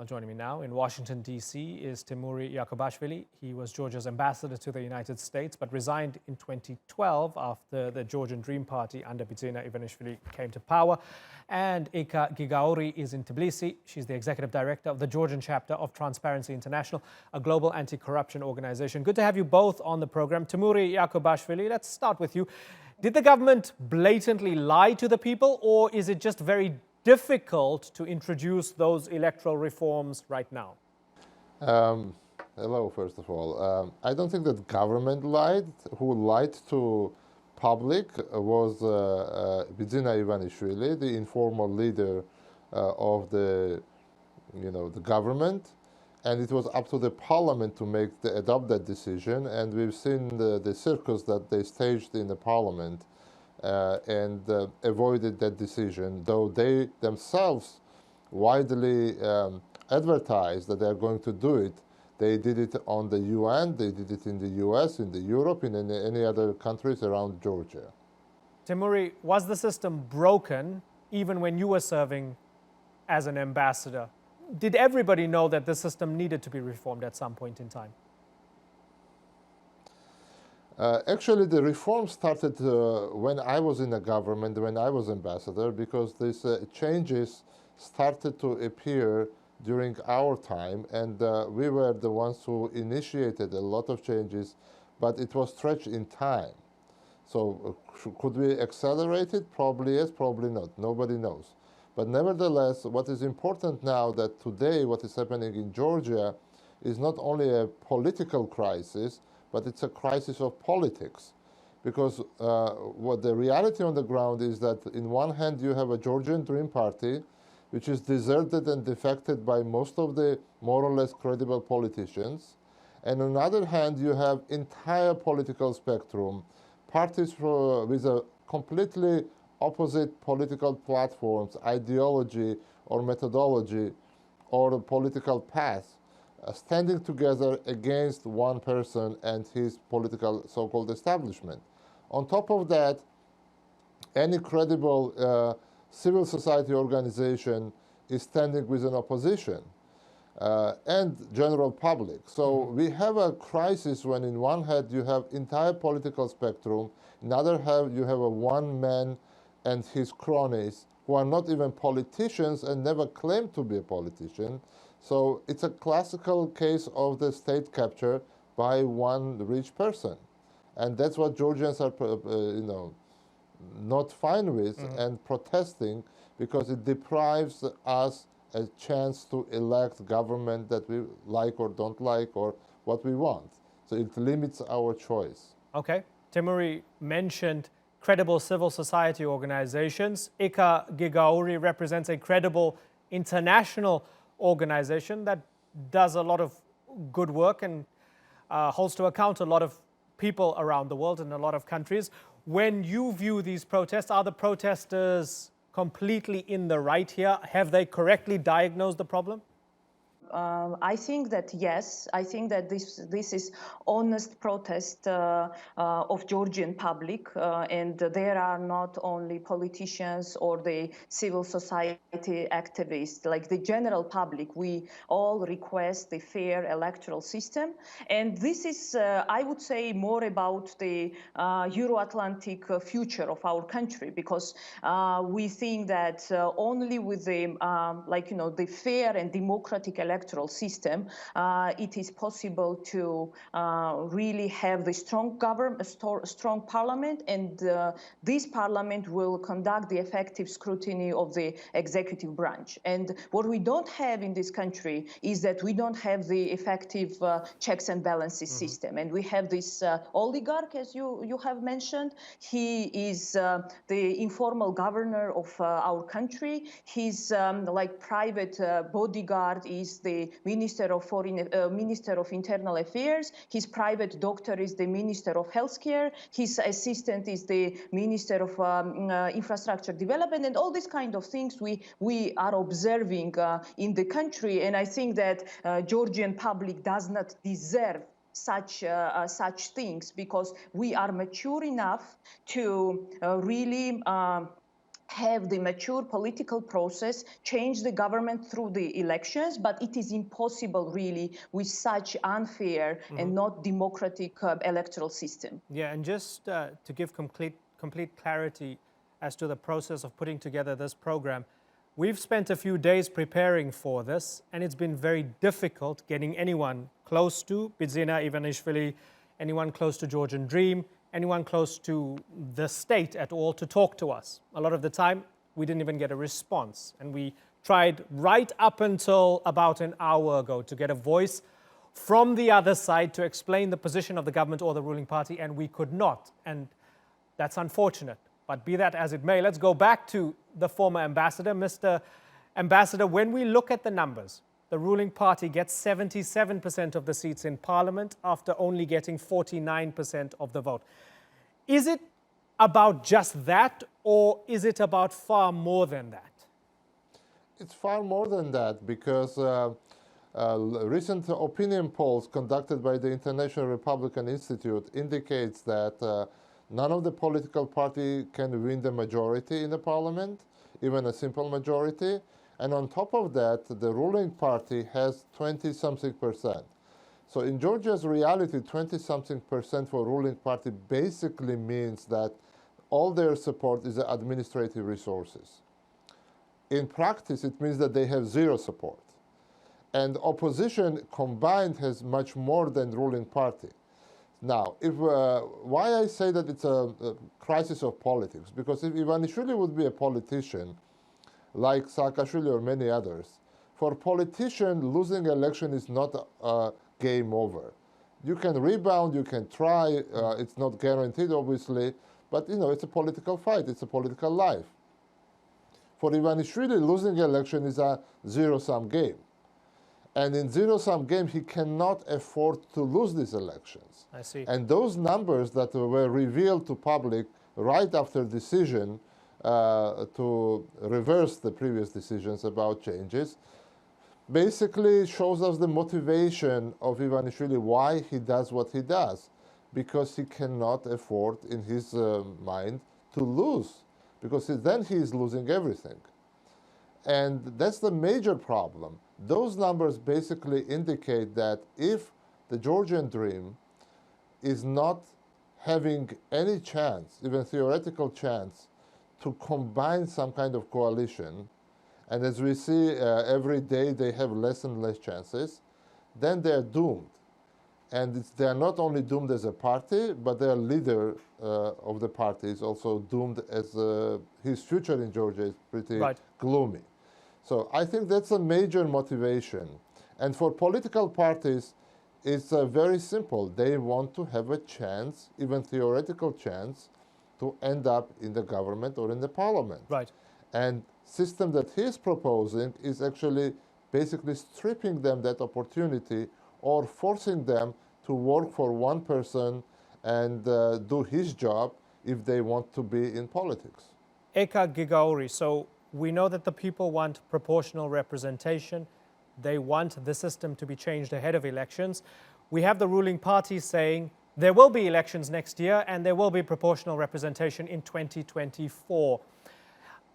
Joining me now in Washington, D.C. is Temuri Yakobashvili. He was Georgia's ambassador to the United States, but resigned in 2012 after the Georgian Dream party under Bidzina Ivanishvili came to power. And Eka Gigauri is in Tbilisi. She's the executive director of the Georgian chapter of Transparency International, a global anti-corruption organization. Good to have you both on the program. Temuri Yakobashvili, let's start with you. Did the government blatantly lie to the people, or is it just very difficult to introduce those electoral reforms right now? Hello, first of all. I don't think that government lied. Who lied to public was Bidzina Ivanishvili, the informal leader of the government, and it was up to the parliament to adopt that decision. And we've seen the circus that they staged in the parliament. And avoided that decision, though they themselves widely advertised that they are going to do it. They did it on the UN, they did it in the US, in the Europe, in any other countries around Georgia. Temuri, was the system broken even when you were serving as an ambassador? Did everybody know that the system needed to be reformed at some point in time? Actually, the reform started when I was in the government, when I was ambassador, because these changes started to appear during our time, and we were the ones who initiated a lot of changes, but it was stretched in time. So could we accelerate it? Probably yes, probably not. Nobody knows. But nevertheless, what is important now that today what is happening in Georgia is not only a political crisis, but it's a crisis of politics, because what the reality on the ground is that in one hand you have a Georgian Dream party, which is deserted and defected by most of the more or less credible politicians, and on the other hand you have entire political spectrum, parties with a completely opposite political platforms, ideology or methodology or political path, standing together against one person and his political so-called establishment. On top of that, any credible civil society organization is standing with an opposition and general public. So we have a crisis when in one hand you have entire political spectrum, in the other hand you have a one man and his cronies who are not even politicians and never claimed to be a politician. So it's a classical case of the state capture by one rich person. And that's what Georgians are, not fine with and protesting, because it deprives us a chance to elect government that we like or don't like or what we want. So it limits our choice. Okay. Temuri mentioned credible civil society organizations. Eka Gigauri represents a credible international organization that does a lot of good work and holds to account a lot of people around the world in a lot of countries. When you view these protests, are the protesters completely in the right here? Have they correctly diagnosed the problem? I think that yes. I think that this is honest protest of Georgian public, and there are not only politicians or the civil society activists. Like the general public, we all request the fair electoral system, and this is, I would say, more about the Euro-Atlantic future of our country, because we think that only with the the fair and democratic electoral system, it is possible to really have the strong government, strong parliament, and this parliament will conduct the effective scrutiny of the executive branch. And what we don't have in this country is that we don't have the effective checks and balances system. And we have this oligarch, as you have mentioned. He is the informal governor of our country. His private bodyguard is the Minister of Internal Affairs. His private doctor is the Minister of Healthcare. His assistant is the Minister of Infrastructure Development, and all these kind of things we are observing in the country. And I think that Georgian public does not deserve such things, because we are mature enough to really have the mature political process, change the government through the elections, but it is impossible really with such unfair and not democratic electoral system. Yeah, and just to give complete clarity as to the process of putting together this program, we've spent a few days preparing for this, and it's been very difficult getting anyone close to Bidzina Ivanishvili, anyone close to Georgian Dream, anyone close to the state at all to talk to us. A lot of the time, we didn't even get a response, and we tried right up until about an hour ago to get a voice from the other side to explain the position of the government or the ruling party, and we could not, and that's unfortunate. But be that as it may, let's go back to the former ambassador. Mr. Ambassador, when we look at the numbers, the ruling party gets 77% of the seats in parliament after only getting 49% of the vote. Is it about just that, or is it about far more than that? It's far more than that, because recent opinion polls conducted by the International Republican Institute indicates that none of the political party can win the majority in the parliament, even a simple majority. And on top of that, the ruling party has 20-something%. So in Georgia's reality, 20-something% for ruling party basically means that all their support is administrative resources. In practice, it means that they have zero support. And opposition combined has much more than ruling party. Now, why I say that it's a crisis of politics, because if Ivanishvili would be a politician, like Saakashvili or many others, for a politician, losing election is not a game over. You can rebound, you can try, it's not guaranteed, obviously, but it's a political fight, it's a political life. For Ivanishvili, losing election is a zero-sum game. And in zero-sum game, he cannot afford to lose these elections. I see. And those numbers that were revealed to public right after decision to reverse the previous decisions about changes, basically shows us the motivation of Ivanishvili, why he does what he does. Because he cannot afford, in his mind, to lose. Because then he is losing everything. And that's the major problem. Those numbers basically indicate that if the Georgian Dream is not having any chance, even theoretical chance, to combine some kind of coalition, and as we see every day they have less and less chances, then they're doomed. And they are not only doomed as a party, but their leader of the party is also doomed, as his future in Georgia is pretty gloomy. So I think that's a major motivation. And for political parties, it's very simple. They want to have a chance, even theoretical chance, to end up in the government or in the parliament. Right. And system that he's proposing is actually basically stripping them that opportunity, or forcing them to work for one person and do his job if they want to be in politics. Eka Gigauri, so we know that the people want proportional representation. They want the system to be changed ahead of elections. We have the ruling party saying there will be elections next year and there will be proportional representation in 2024.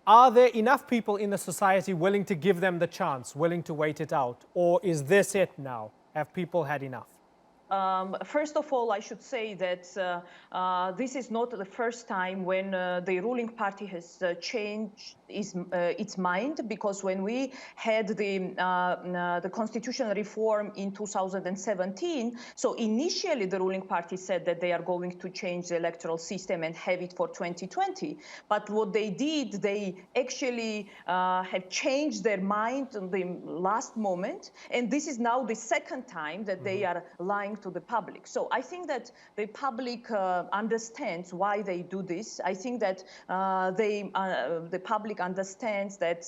Are there enough people in the society willing to give them the chance, willing to wait it out? Or is this it now? Have people had enough? First of all, I should say that this is not the first time when the ruling party has changed its mind, because when we had the constitutional reform in 2017, so initially the ruling party said that they are going to change the electoral system and have it for 2020. But what they did, they actually have changed their mind in the last moment. And this is now the second time that they are lying to the public. So I think that the public understands why they do this. I think that the public understands that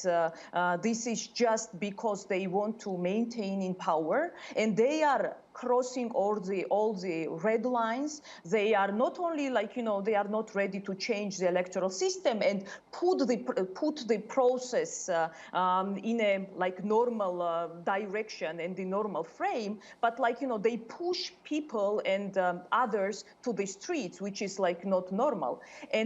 this is just because they want to maintain in power, and they are crossing all the red lines. They are not only they are not ready to change the electoral system and put the process in a normal direction and the normal frame, but they push people and others to the streets, which is not normal.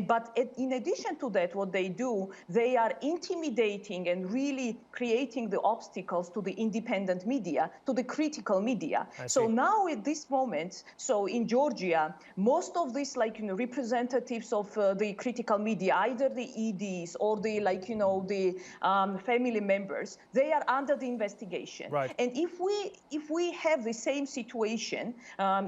But in addition to that, what they do, they are intimidating and really creating the obstacles to the independent media, to the critical media. So now at this moment, so in Georgia, most of these representatives of the critical media, either the EDs or the family members, they are under the investigation. Right. And if we have the same situation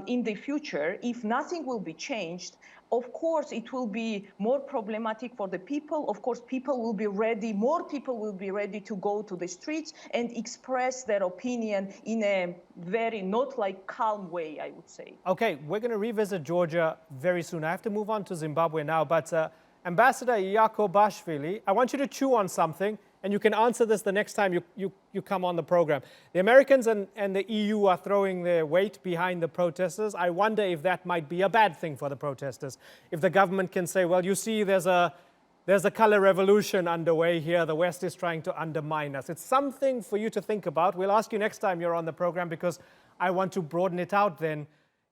in the future, if nothing will be changed, of course, it will be more problematic for the people. Of course, people will be ready, more people will be ready to go to the streets and express their opinion in a very not calm way, I would say. Okay, we're going to revisit Georgia very soon. I have to move on to Zimbabwe now, but Ambassador Yakobashvili, I want you to chew on something, and you can answer this the next time you come on the program. The Americans and the EU are throwing their weight behind the protesters. I wonder if that might be a bad thing for the protesters. If the government can say, well, you see, there's a color revolution underway here. The West is trying to undermine us. It's something for you to think about. We'll ask you next time you're on the program, because I want to broaden it out then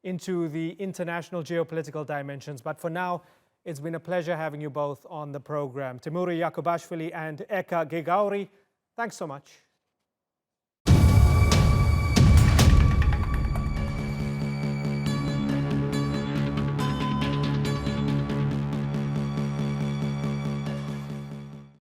into the international geopolitical dimensions. But for now, it's been a pleasure having you both on the program. Temuri Yakobashvili and Eka Gigauri, thanks so much.